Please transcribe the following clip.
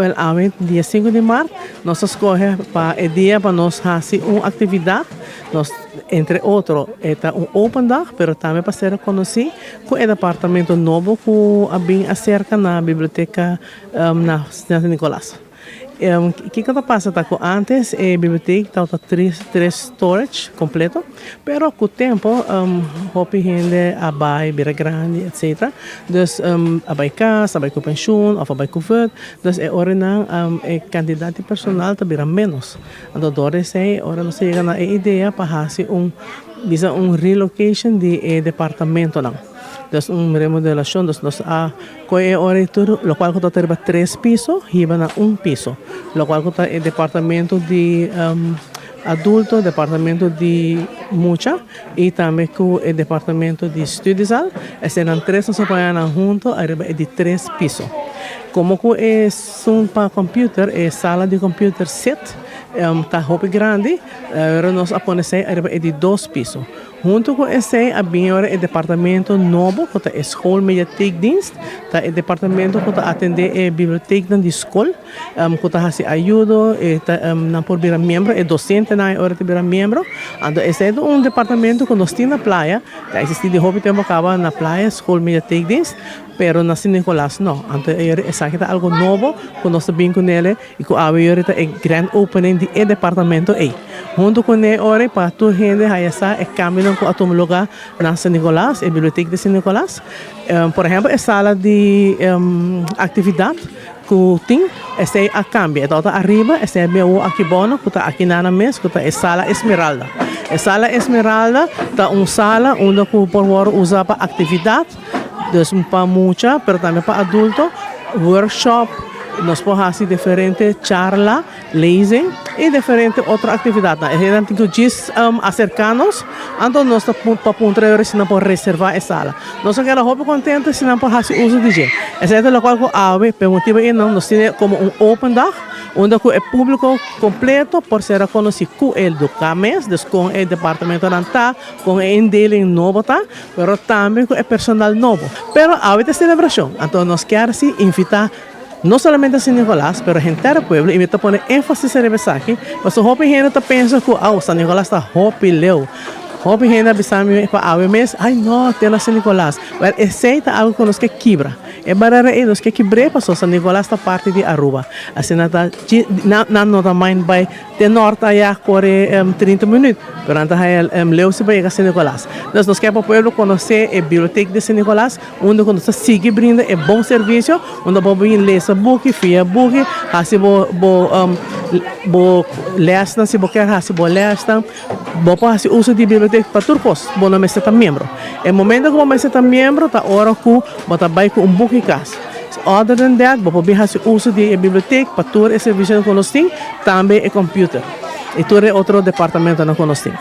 Well, dia 5 de março, nós escolhemos para o dia para nós fazer uma atividade, nós, entre outros, é Opendag, mas também para ser conhecido com o Departamento novo que bem acerca na Biblioteca Nacional Sanicolas. O que passa tá com antes a biblioteca tá três storage completo, pero com o tempo houve gente abai vira grande etc. Dus abai casa, abai com pensão, ou abai com vet, dus é hora não é quantidade de personal tá vira menos. Então dora sei hora não chega na ideia para fazer relocation de departamento não. Dus remodelação, dus nós coi hora tudo, lo qual conta ter 3 pisos, hiba na 1 piso, lo qual conta é departamento de adulto, departamento de mucha e também com o departamento de estudiosal, serão 3 nós apanhamos junto, é de 3 pisos. Como que é para computer, é sala de computer set, tá roupa grande, nós apanhamos é de 2 pisos. Junto com esse, agora o departamento novo, que é schoolmediatheek dienst, tá o departamento que atende a biblioteca da escola, que faz ajuda, não por virar membro, é docente na hora de virar membro. Então esse é departamento que nós temos na praia, tá existe de hobby tempo acaba na praia, schoolmediatheek dienst, pero na Nicolas não. Então é algo novo, que nós sabemos com ele e que agora é grand opening de departamento aí. Junto com ele, ora para toda gente essa é caminho com a lugar na Nicolas, a Biblioteca Sanicolas. Por exemplo, a sala de atividade que tem, essa é a cambia. Então, arriba, essa é a minha aqui bono, que está aqui na mesa, que está a sala Esmeralda. A sala Esmeralda está uma sala onde o por usa para atividade, dus para mucha, pero também para adulto, workshop, nós podemos fazer diferente charla, lezing e diferente outra atividade. A gente tem que acercar-nos, então nós podemos se não por reservar a sala. Nós queremos roupa contente se não por fazer uso de gente. Esse é o local que abre, pelo motivo que nós temos como open dag, onde é público completo por ser conhecido com o documento, com o departamento nacional, com o indeling novo, mas também com o personal novo. Pero abre a celebração, então nós queremos invitar não somente a Nicolas, mas a gente do pueblo, e me está pondo ênfase nessa aqui, mas o hopi gente está pensando que San Nicolas está hopi leu. Hopi gente abisame para a mês, ai não, tem a San Nicolas. Mas esse é algo que nos que quebra. É barara e nos que quebra, passou San Nicolas está parte de Aruba. Assim na nota mãe vai de norte a por 30 minutos, durante a leu se vai a San Nicolas. Nós queremos para o pueblo conhecer a Biblioteca de San Nicolas, onde nós sigue brinda é bom serviço, onde vamos ler book, fia book, assim bo lestan, se você quer assim bo lestan, bo fazer uso de biblioteca para turcos, bo não me ser membro. É momento que você ser membro, tá hora que você vai com book em casa. Other than that, bo pode fazer uso de biblioteca para todo esse serviço que nós temos, também é computer. E todo outro departamento que nós temos.